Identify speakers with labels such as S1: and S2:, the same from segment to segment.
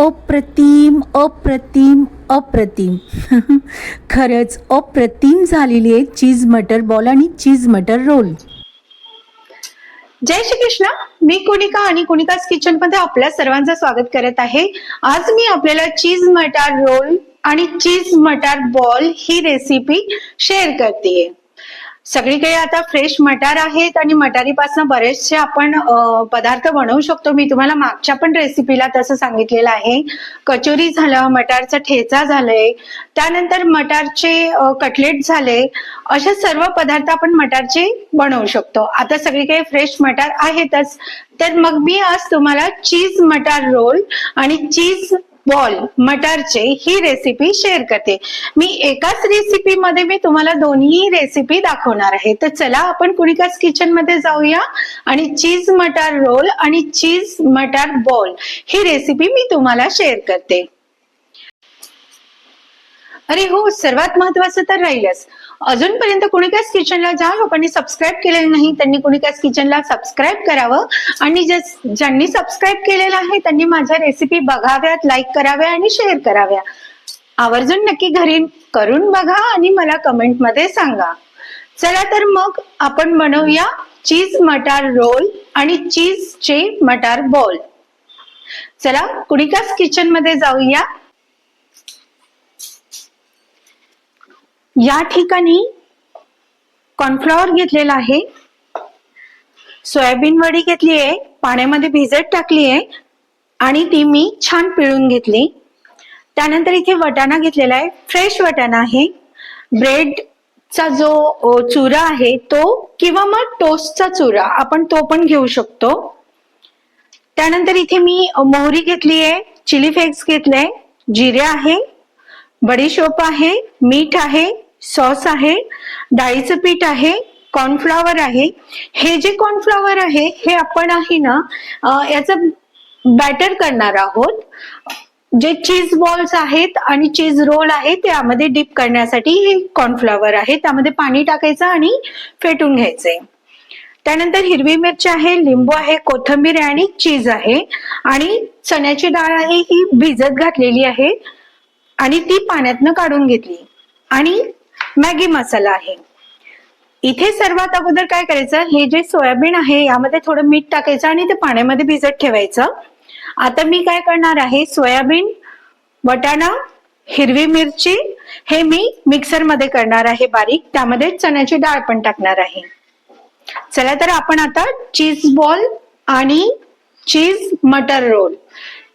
S1: अप्रतिम अप्रतिम अप्रतिम खरंच अप्रतिम झालेली आहे चीज मटर बॉल आणि चीज मटर रोल.
S2: जय श्री कृष्ण. मी कुणिका आणि कुणिकाज किचन मध्ये आपल्या सर्वांचं स्वागत करत आहे. आज मी आपल्याला चीज मटार रोल आणि चीज मटार बॉल ही रेसिपी शेअर करतेय. सगळीकडे आता फ्रेश मटार आहेत आणि मटारीपासून बरेचसे आपण पदार्थ बनवू शकतो. मी तुम्हाला मागच्या पण रेसिपीला तसं सांगितलेलं आहे. कचोरी झालं, मटारचा ठेचा झालंय, त्यानंतर मटारचे कटलेट झाले, असे सर्व पदार्थ आपण मटारचे बनवू शकतो. आता सगळीकडे फ्रेश मटार आहेतच, तर मग मी आज तुम्हाला चीज मटार रोल आणि चीज बॉल मटारचे ही रेसिपी शेअर करते. मी एकाच रेसिपी मध्ये मी तुम्हाला दोन्ही रेसिपी दाखवणार आहे. तर चला आपण कुणिकाज किचन मध्ये जाऊया आणि चीज मटार रोल आणि चीज मटार बॉल ही रेसिपी मी तुम्हाला शेअर करते. अरे हो, सर्वात महत्वाचं तर राहीलच, अजूनपर्यंत कुणिकाज किचनला ज्या लोकांनी सबस्क्राईब केलेलं नाही त्यांनी कुणिकाज किचनला सबस्क्राईब करावं आणि ज्यांनी सबस्क्राईब केलेलं आहे त्यांनी माझ्या रेसिपी बघाव्यात, लाईक कराव्या आणि शेअर कराव्या. आवर्जून नक्की घरी करून बघा आणि मला कमेंट मध्ये सांगा. चला तर मग आपण बनवूया चीज मटार रोल आणि चीजचे मटार बॉल. चला कुणिकाज किचन मध्ये जाऊया. या ठिकाणी कॉर्नफ्लॉवर घेतलेला आहे, सोयाबीन वडी घेतली आहे, पाण्यामध्ये भिजत टाकली आहे आणि ती मी छान पिळून घेतली. त्यानंतर इथे वटाणा घेतलेला आहे, फ्रेश वटाणा आहे. ब्रेडचा जो चुरा आहे तो किंवा मग टोस्टचा चुरा आपण तो पण घेऊ शकतो. त्यानंतर इथे मी मोहरी घेतली आहे, चिली फ्लेक्स घेतले, जिरे आहे, बडीशोप आहे, मीठ आहे, सॉस आहे, डाळीचं पीठ आहे, कॉर्नफ्लॉवर आहे. हे जे कॉर्नफ्लॉवर आहे हे आपण आहे ना याचं बॅटर करणार आहोत. जे चीज बॉल्स आहेत आणि चीज रोल आहे त्यामध्ये डीप करण्यासाठी हे कॉर्नफ्लॉवर आहे. त्यामध्ये पाणी टाकायचं आणि फेटून घ्यायचंय. त्यानंतर हिरवी मिरची आहे, लिंबू आहे, कोथिंबीर आहे आणि चीज आहे आणि चण्याची डाळ आहे, ही भिजत घातलेली आहे आणि ती पाण्यातनं काढून घेतली आणि मॅगी मसाला आहे. इथे सर्वात अगोदर काय करायचं, हे जे सोयाबीन आहे यामध्ये थोडं मीठ टाकायचं आणि ते पाण्यामध्ये भिजत ठेवायचं. आता मी काय करणार आहे, सोयाबीन, वटाणा, हिरवी मिरची हे मी मिक्सर मध्ये करणार आहे बारीक. त्यामध्ये चण्याची डाळ पण टाकणार आहे. चला तर आपण आता चीज बॉल आणि चीज मटर रोल,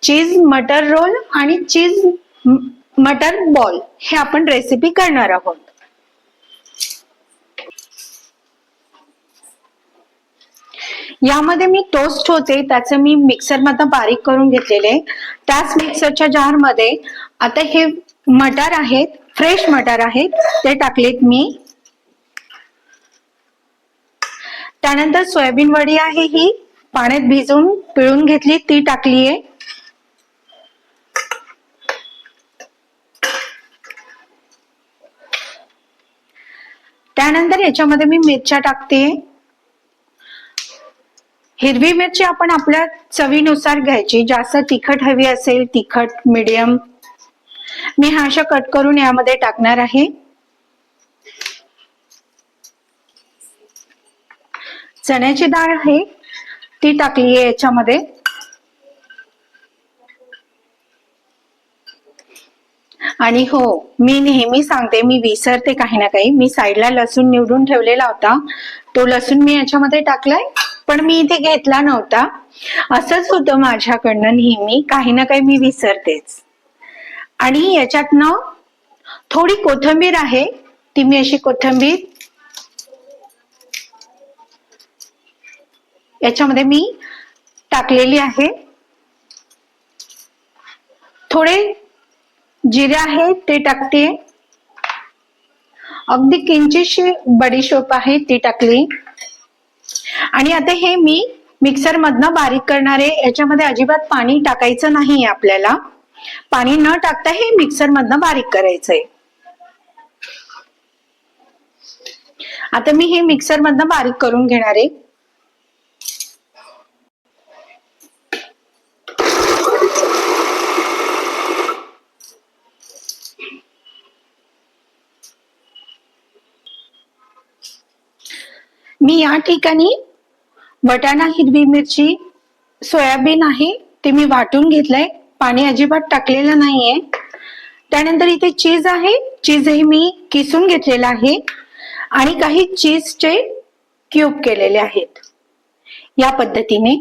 S2: चीज मटर रोल आणि चीज मटर बॉल हे आपण रेसिपी करणार आहोत. यामध्ये मी टोस्ट होते त्याचं मी मिक्सर मधनं बारीक करून घेतलेले. त्याच मिक्सरच्या जार मध्ये आता हे मटार आहेत, फ्रेश मटार आहेत, ते टाकलेत मी. त्यानंतर सोयाबीन वडी आहे, ही पाण्यात भिजवून पिळून घेतली, ती टाकलीये. त्यानंतर याच्यामध्ये मी मिरच्या टाकते. हिरवी मिरची आपण आपल्या चवीनुसार घ्यायची, जास्त तिखट हवी असेल तिखट, मीडियम. मी हा अशा कट करून यामध्ये टाकणार आहे. चण्याची डाळ आहे ती टाकली आहे याच्यामध्ये. आणि हो, मी नेहमी सांगते, मी विसरते काही ना काही. मी साईडला लसूण निवडून ठेवलेला होता, तो लसूण मी याच्यामध्ये टाकलाय, पण मी इथे घेतला नव्हता. असंच होतं माझ्याकडनं, नेहमी काही ना काही मी विसरतेच. आणि याच्यातनं थोडी कोथिंबीर आहे, ती मी अशी कोथिंबीर याच्यामध्ये मी टाकलेली आहे. थोडे जिरे आहे ते टाकते, अगदी किंचितशी बडीशोप आहे ती टाकली. आणि आता हे मी मिक्सर मधनं बारीक करणार आहे. याच्यामध्ये अजिबात पाणी टाकायचं नाही आपल्याला. पाणी न टाकता हे मिक्सर मधनं बारीक करायचंय. आता मी हे मिक्सर मधनं बारीक करून घेणार आहे. मी या ठिकाणी वटाणा, हिरवी मिरची, सोयाबीन आहे ते मी वाटून घेतलंय, पाणी अजिबात टाकलेलं नाहीये. त्यानंतर इथे चीज आहे, चीज हे मी किसून घेतलेलं आहे आणि काही चीजचे क्यूब केलेले आहेत. या पद्धतीने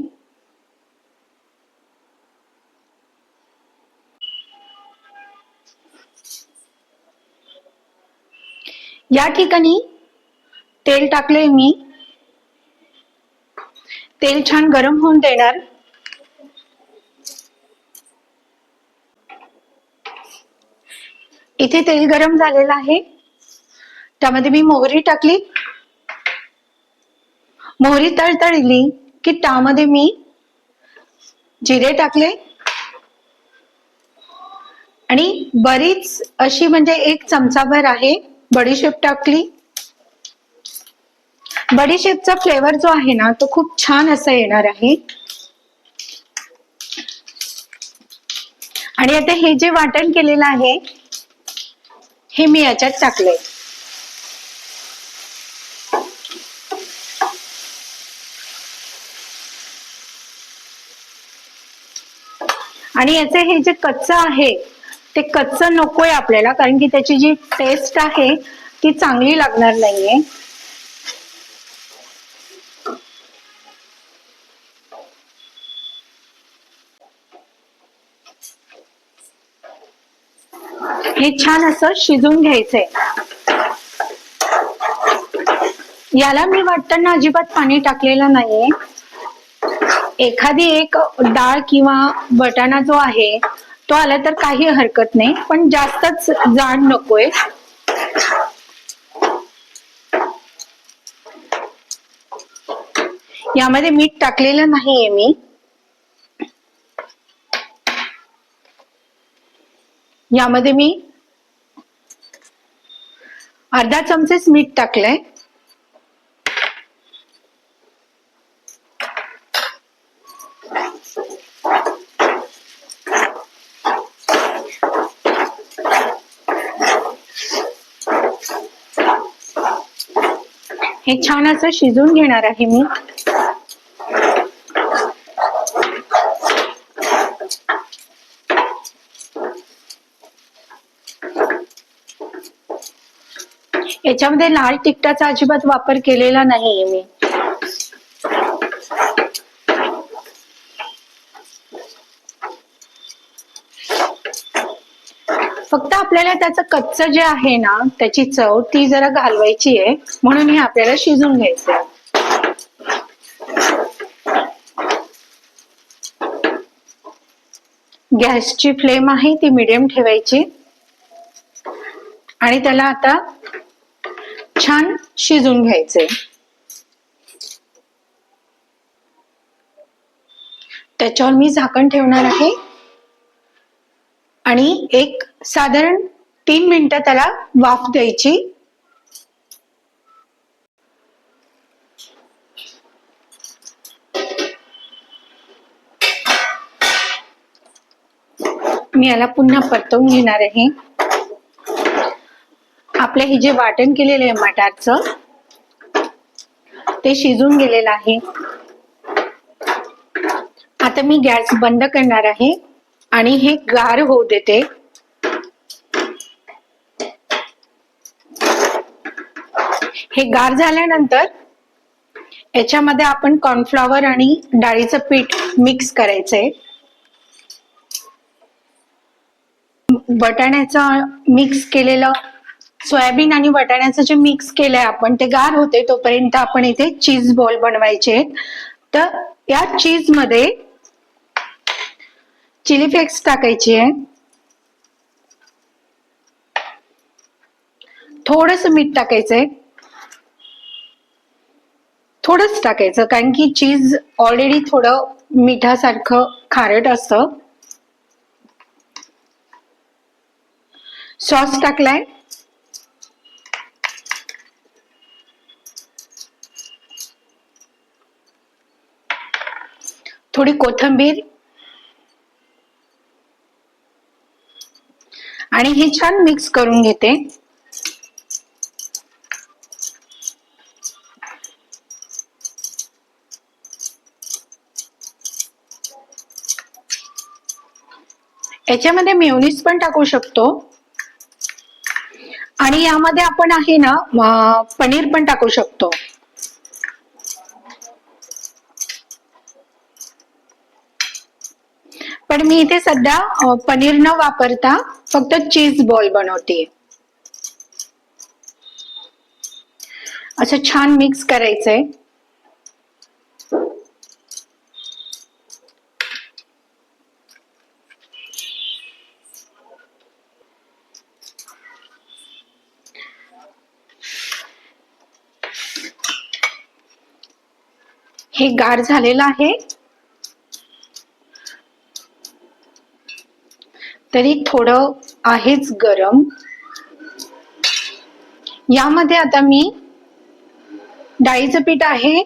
S2: या ठिकाणी तेल टाकले मी. तेल छान गरम होऊन देणार. इथे तेल गरम झालेलं आहे, त्यामध्ये मी मोहरी टाकली. मोहरी तळतळली की त्यामध्ये मी जिरे टाकले आणि बरीच अशी म्हणजे 1 चमचाभर आहे बडीशेप टाकली. बडीशेपचा फ्लेवर जो आहे ना तो खूप छान असा येणार आहे. आणि आता हे जे वाटण केलेलं आहे हे मी याच्यात टाकले. आणि याचे हे जे कच्चं आहे ते कच्चं नकोय आपल्याला, कारण की त्याची जी टेस्ट आहे ती चांगली लागणार नाहीये. हे छान असं शिजून घ्यायचंय. याला मी वाटताना अजिबात पाणी टाकलेलं नाहीये. एखादी एक डाळ किंवा वटाणा जो आहे तो आला तर काही हरकत नाही, पण जास्तच जाड नकोय. यामध्ये मीठ टाकलेलं नाहीये मी. यामध्ये मी अर्धा चमचेच मीठ टाकलंय. हे छान असं शिजून घेणार आहे मी. याच्यामध्ये लाल तिखटाचा अजिबात वापर केलेला नाहीये मी. फक्त आपल्याला त्याचं कच्चं जे आहे ना त्याची चव ती जरा घालवायची आहे, म्हणून हे आपल्याला शिजून घ्यायचंय. गॅसची फ्लेम आहे ती मीडियम ठेवायची आणि त्याला आता छान शिजून घ्यायचंय. त्याच्यावर मी झाकण ठेवणार आहे आणि एक साधारण 3 मिनिटं त्याला वाफ द्यायची. मी याला पुन्हा परतवून घेणार आहे. आपले हे जे वाटण केलेलं आहे मटारचं ते शिजून गेलेलं आहे. आता मी गॅस बंद करणार आहे आणि हे गार होऊ देते. हे गार झाल्यानंतर याच्यामध्ये आपण कॉर्नफ्लॉवर आणि डाळीचं पीठ मिक्स करायचंय. वटाण्याचं मिक्स केलेलं, सोयाबीन आणि वटाण्याचं जे मिक्स केलंय आपण ते गार होते तोपर्यंत आपण इथे चीज बॉल बनवायचे. तर या चीज मध्ये चिली फ्लेक्स टाकायची आहे, थोडस मीठ टाकायचंय, थोडंच टाकायचं कारण की चीज ऑलरेडी थोडं मिठासारखं खारट असतं. सॉस टाकलाय, थोडी कोथिंबीर आणि हे छान मिक्स करून घेते. याच्यामध्ये मेयोनीज पण टाकू शकतो आणि यामध्ये आपण आहे ना पनीर पण टाकू शकतो. पण मी इथे सध्या पनीर न वापरता फक्त चीज बॉल बनवते. असं छान मिक्स करायचंय. हे गार झालेलं आहे. तरी थोडं आहेच गरम. यामध्ये आता मी डाळीचं पीठ आहे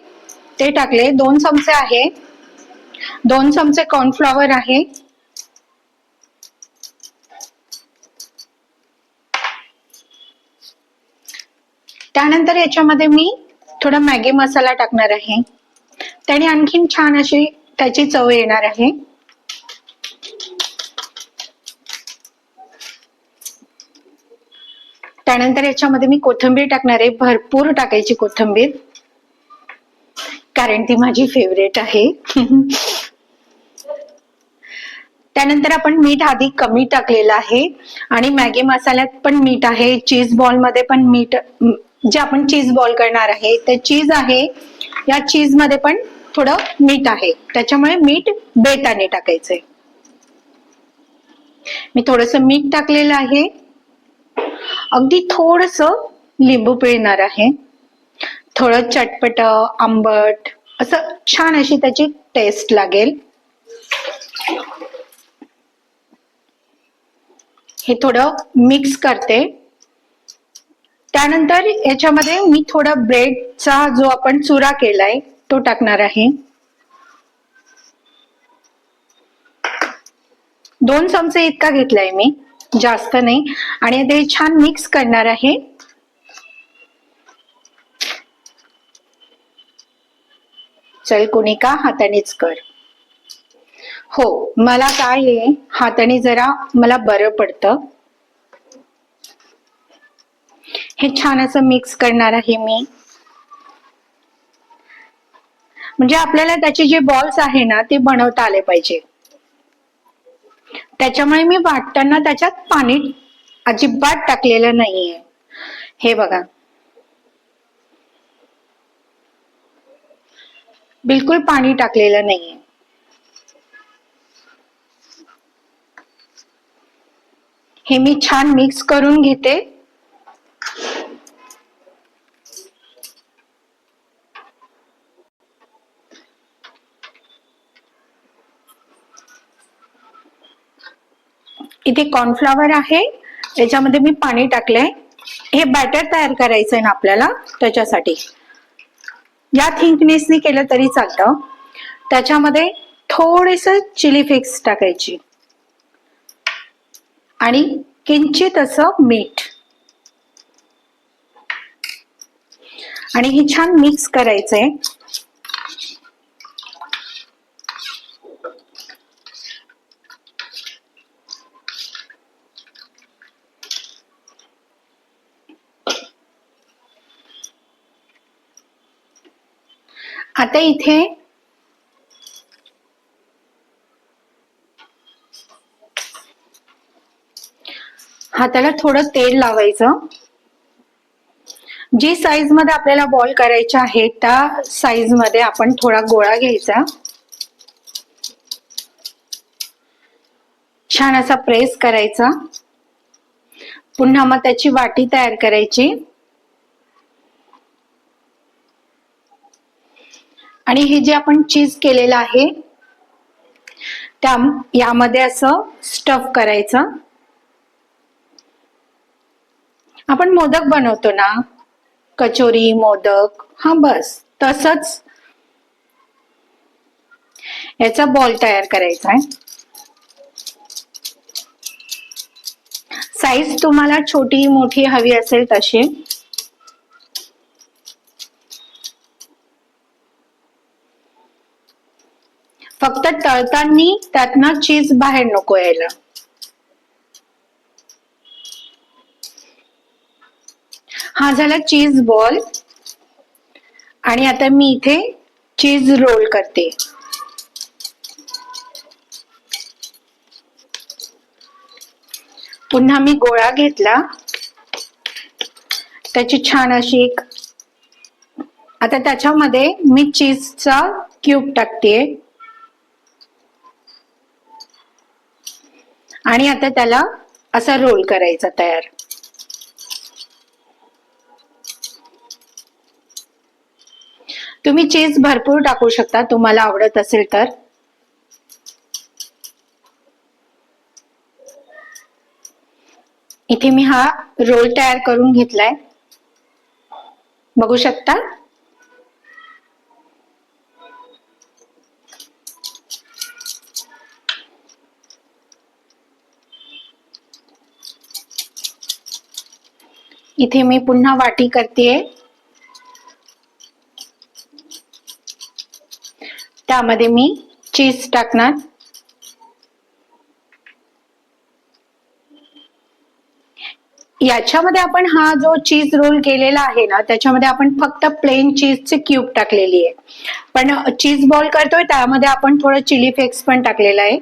S2: ते टाकले. 2 चमचे आहे. 2 चमचे कॉर्नफ्लॉवर आहे. त्यानंतर याच्यामध्ये मी थोडा मॅगी मसाला टाकणार आहे. त्याने आणखीन छान अशी त्याची चव येणार आहे. त्यानंतर याच्यामध्ये मी कोथिंबीर टाकणार आहे. भरपूर टाकायची कोथिंबीर, कारण ती माझी फेवरेट आहे. त्यानंतर आपण मीठ आधी कमी टाकलेलं आहे आणि मॅगी मसाल्यात पण मीठ आहे. चीज बॉल मध्ये पण मीठ, जे आपण चीज बॉल करणार आहे ते चीज आहे, या चीज मध्ये पण थोडं मीठ आहे. त्याच्यामुळे मीठ बेताने टाकायचंय. मी थोडस मीठ टाकलेलं आहे. अगदी थोडस लिंबू पिळणार आहे. थोडं चटपट आंबट असं छान अशी त्याची टेस्ट लागेल. हे थोडं मिक्स करते. त्यानंतर याच्यामध्ये मी थोडा ब्रेडचा जो आपण चुरा केलाय तो टाकणार आहे. 2 चमचे इतका घेतलाय मी, जास्त नाही. आणि ते छान मिक्स करणार आहे. चल कुणिका, हातानेच कर. हो, मला काय आहे, हाताने जरा मला बरं पडतं. हे छान असं मिक्स करणार आहे मी. म्हणजे आपल्याला त्याचे जे बॉल्स आहे ना ते बनवता आले पाहिजे. त्याच्यामुळे मी वाटताना त्याच्यात पाणी अजिबात टाकलेलं नाहीये. हे बघा, बिलकुल पाणी टाकलेलं नाहीये. हे मी छान मिक्स करून घेते. इथे कॉर्नफ्लॉवर आहे, याच्यामध्ये मी पाणी टाकलंय. हे बॅटर तयार करायचंय ना आपल्याला, त्याच्यासाठी या थिकनेसनी केलं तरी चालतं. त्याच्यामध्ये थोडेस चिली फ्लेक्स टाकायची आणि किंचित असं मीठ, आणि हे छान मिक्स करायचंय. आता इथे हाताला थोडं तेल लावायचं. जी साईज मध्ये आपल्याला बॉल करायचा आहे त्या साईज मध्ये आपण थोडा गोळा घ्यायचा. छान असा प्रेस करायचा. पुन्हा मग त्याची वाटी तयार करायची आणि हे जे आपण चीज केलेलं आहे त्या यामध्ये असं स्टफ करायचं. आपण मोदक बनवतो ना, कचोरी, मोदक, हा बस तसंच याचा बॉल तयार करायचा आहे. साईज तुम्हाला छोटी मोठी हवी असेल तशी. फक्त तळताना त्यातनं चीज बाहेर नको यायला. हा झाला चीज बॉल. आणि आता मी इथे चीज रोल करते. पुन्हा मी गोळा घेतला, त्याची छान अशी एक, आता त्याच्यामध्ये मी चीजचा क्यूब टाकते आणि आता त्याला असा रोल करायचा तयार. तुम्ही चीज भरपूर टाकू शकता तुम्हाला आवडत असेल तर. इथे मी हा रोल तयार करून घेतलाय, बघू शकता. इथे मी पुन्हा वाटी करतेय, त्यामध्ये मी चीज टाकणार. याच्यामध्ये आपण हा जो चीज रोल केलेला आहे ना, त्याच्यामध्ये आपण फक्त प्लेन चीजचे क्यूब टाकलेली आहे. पण चीज बॉल करतोय त्यामध्ये आपण थोडं चिली फ्लेक्स पण टाकलेला आहे.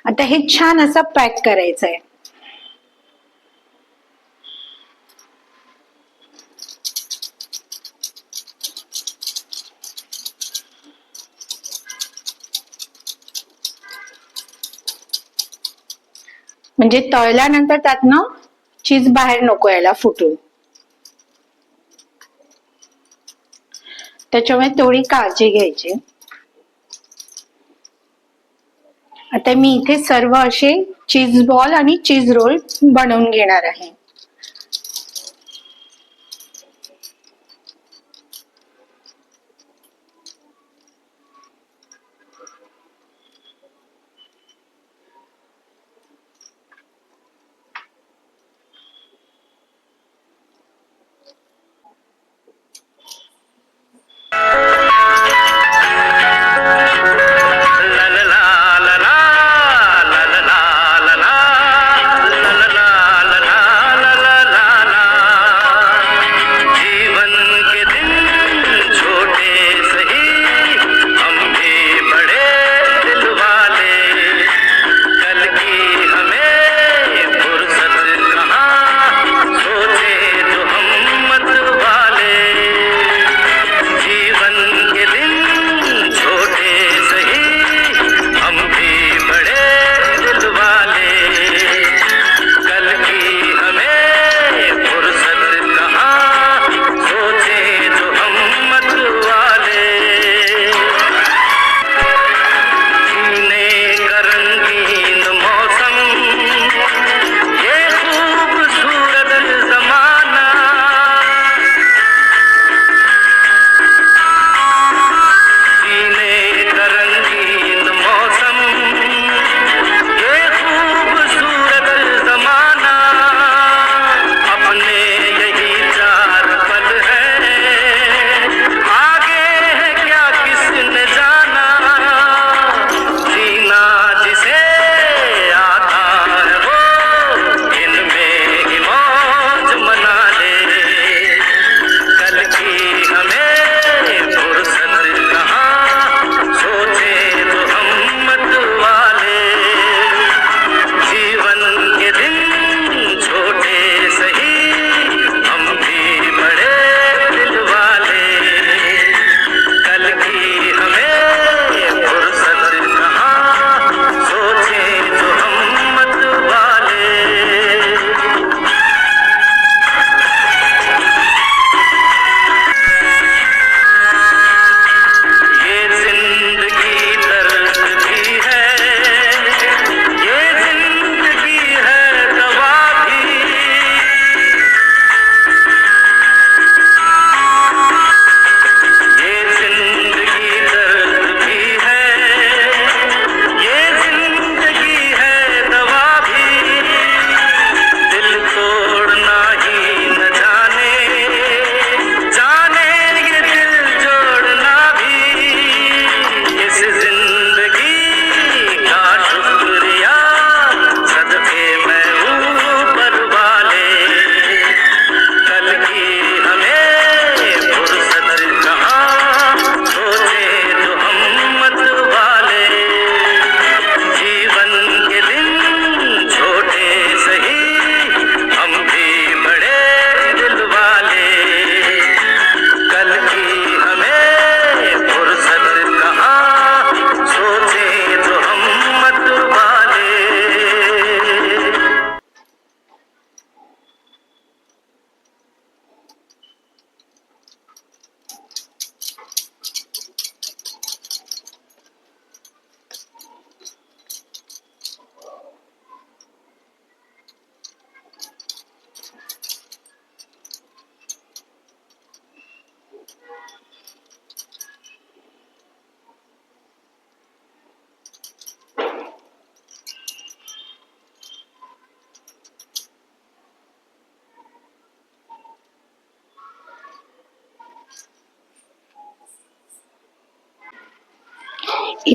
S2: आता हे छान असं पॅक करायचं आहे. म्हणजे तळल्यानंतर त्यातनं चीज बाहेर नको यायला फुटून, त्याच्यामुळे थोडी काळजी घ्यायची. आता मी इथे सर्व असे चीज बॉल आणि चीज रोल बनवून घेणार आहे.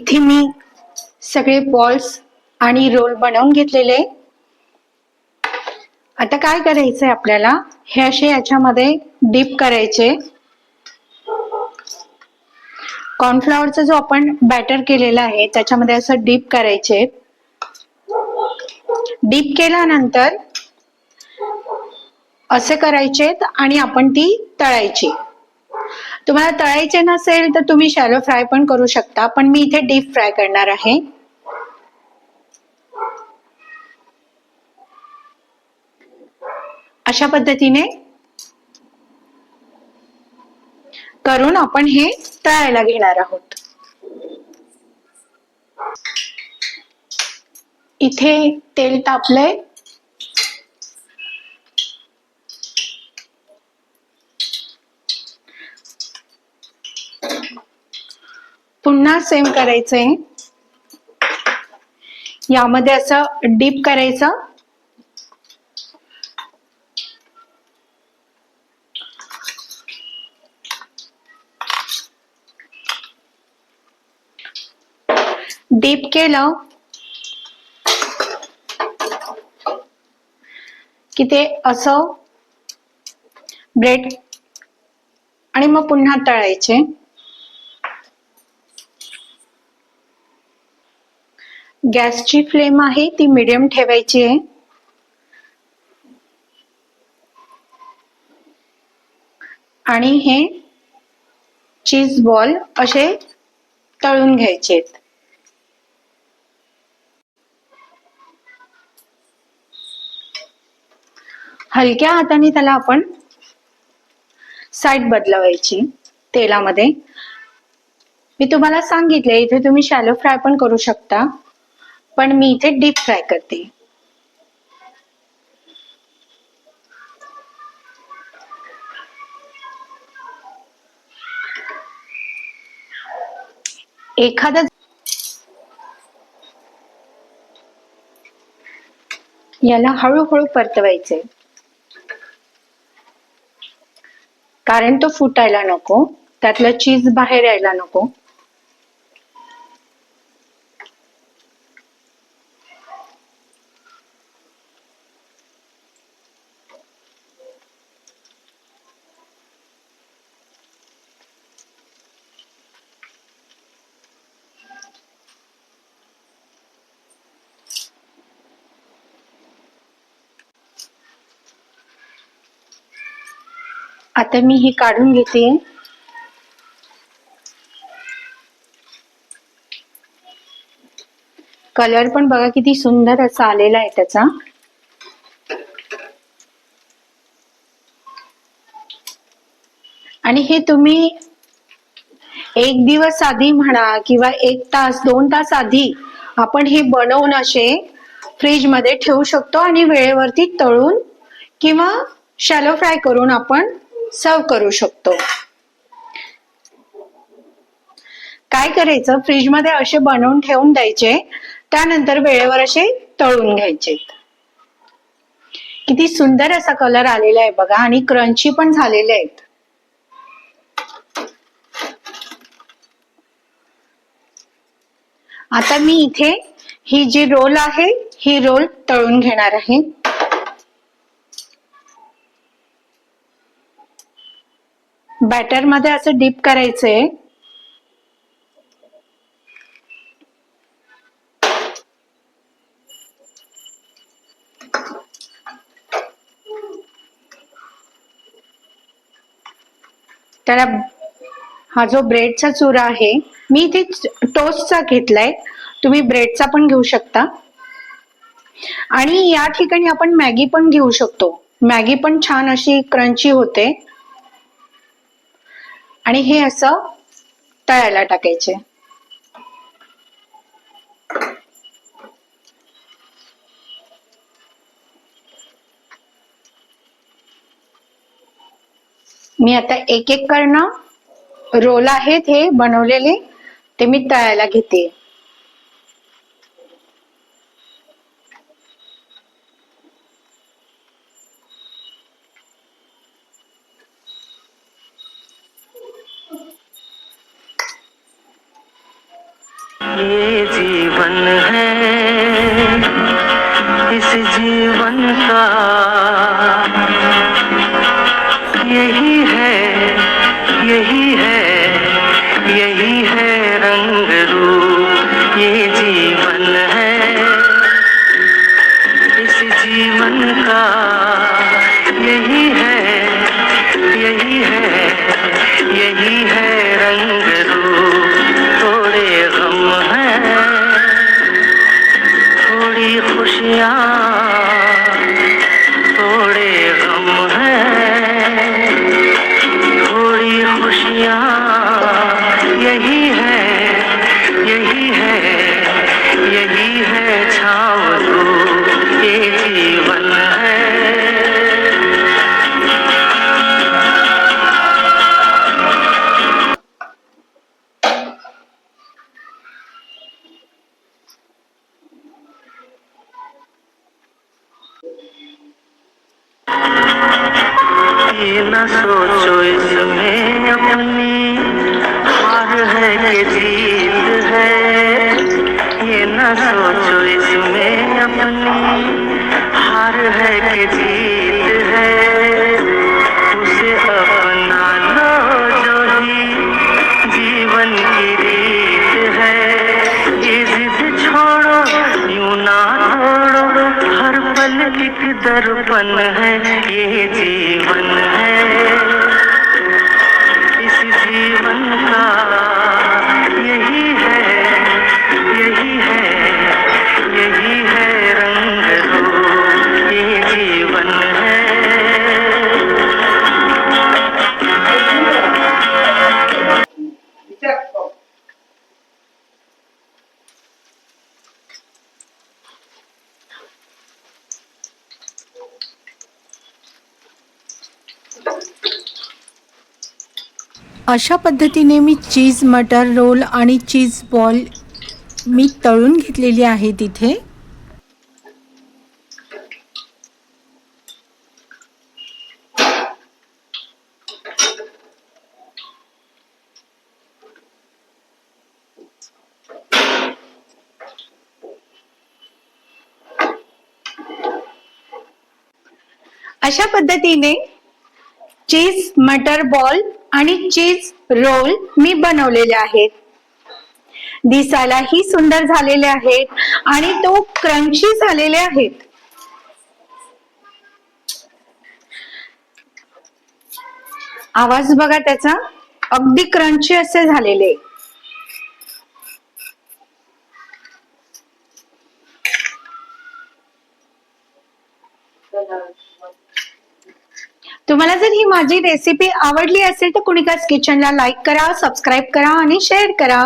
S2: इथे मी सगळे बॉल्स आणि रोल बनवून घेतलेले. आता काय करायचंय आपल्याला, हे असे याच्यामध्ये डीप करायचे. कॉर्नफ्लॉवरचा जो आपण बॅटर केलेला आहे त्याच्यामध्ये असं डीप करायचे. डीप केल्यानंतर असे करायचेत आणि आपण ती तळायची. तुम्हाला तळायचे नसेल तर तुम्ही शॅलो फ्राय पण करू शकता, पण मी इथे डीप फ्राय करणार आहे. अशा पद्धतीने करून आपण हे तळायला घेणार आहोत. इथे तेल तापलंय. पुन्हा सेम करायचंय. यामध्ये असं डीप करायचं. डीप केलं की ते असं ब्रेड आणि मग पुन्हा तळायचे. गॅसची फ्लेम आहे ती मीडियम ठेवायची आहे. आणि हे चीज बॉल असे तळून घ्यायचे. हलक्या हाताने त्याला आपण साईड बदलवायची तेलामध्ये. मी तुम्हाला सांगितले इथे तुम्ही शॅलो फ्राय पण करू शकता, पण मी इथे डीप फ्राय करते. एखादा याला हळूहळू परतवायचे, कारण तो फुटायला नको, त्यातलं चीज बाहेर यायला नको. आता मी हे काढून घेते. कलर पण बघा किती सुंदर असा आलेला आहे त्याचा. आणि हे तुम्ही एक दिवस आधी म्हणा किंवा 1 तास 2 तास आधी आपण हे बनवून असे फ्रीज मध्ये ठेवू शकतो आणि वेळेवरती तळून किंवा शॅलो फ्राय करून आपण सर्व करू शकतो. काय करायचं, फ्रीज मध्ये असे बनवून ठेवून द्यायचे, त्यानंतर वेळेवर असे तळून घ्यायचे. किती सुंदर असा कलर आलेला आहे बघा, आणि क्रंची पण झालेले आहेत. आता मी इथे ही जी रोल आहे ही रोल तळून घेणार आहे. बॅटर मध्ये असं डीप करायचंय. त्याला हा जो ब्रेडचा चुरा आहे, मी इथे टोस्टचा घेतलाय, तुम्ही ब्रेडचा पण घेऊ शकता. आणि या ठिकाणी आपण मॅगी पण घेऊ शकतो. मॅगी पण छान अशी क्रंची होते. आणि हे असं तळायला टाकायचे. मी आता एक एक करणं रोल आहेत हे बनवलेले ते मी तळायला घेते.
S3: जीवन है, इस जीवन का यही है, यही है, यही है रंग रूप, ये जीवन है, इस जीवन का यही है, यही है, यही है रंग रूप। थोड़े गम हैं, थोड़ी खुशियाँ, थोड़े गम हैं, थोड़ी खुशियाँ, यही है, यही है, यही है छाँव धूप, ये जीवन है। ये न सोचो इसमें अपनी हार है कि जीत है, ये न सोचो इसमें अपनी हार है कि जीत है, उसे अपना लो जो ही जीवन की रीत है। ये जिद छोड़ो, यूं ना छोड़ो, हर पल एक दर्पण है, ये जीवन है, इस जीवन का यही है, यही है, यही है रंग रूप, ये जीवन है।
S1: अशा पद्धतीने मी चीज मटर रोल आणि चीज बॉल मी तळून घेतलेली आहे तिथे.
S2: अशा पद्धतीने चीज मटर बॉल आणि चीज रोल मी बनवलेले आहेत. दिसायलाही सुंदर झालेले आहेत आणि तो क्रंची झालेले आहेत. आवाज बघा त्याचा, अगदी क्रंची असे झालेले. तुम्हाला जर ही माझी रेसिपी आवडली असेल तर कुणिकास किचनला लाईक करा, सबस्क्राईब करा आणि शेअर करा.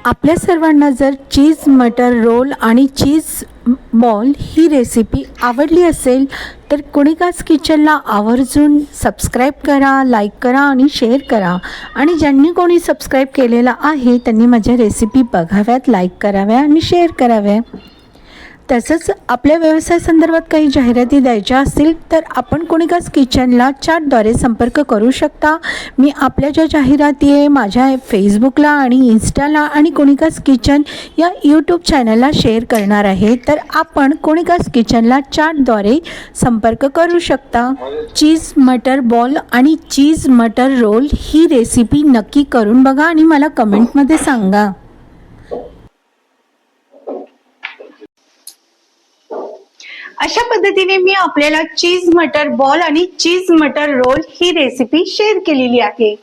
S1: आपल्या सर्वांना जर चीज मटर रोल आणि चीज बॉल ही रेसिपी आवडली असेल तर कुणिकास किचनला आवर्जून सबस्क्राईब करा, लाईक करा आणि शेअर करा. आणि ज्यांनी कोणी सबस्क्राईब केलेलं आहे त्यांनी माझ्या रेसिपी बघाव्यात, लाईक कराव्या आणि शेअर कराव्या. तसंच आपल्या व्यवसायासंदर्भात काही जाहिराती द्यायच्या असतील तर आपण कुणिकास किचनला चॅटद्वारे संपर्क करू शकता. मी आपल्या ज्या जाहिराती आहे माझ्या फेसबुकला आणि इंस्टाला आणि कुणिकास किचन या यूट्यूब चॅनलला शेअर करणार आहे, तर आपण कुणिकास किचनला चॅटद्वारे संपर्क करू शकता. चीज मटर बॉल आणि चीज मटर रोल ही रेसिपी नक्की करून बघा आणि मला कमेंटमध्ये सांगा.
S2: अशा पद्धतीने मी आपल्याला चीज मटर बॉल आणि चीज मटर रोल ही रेसिपी शेअर केलेली आहे.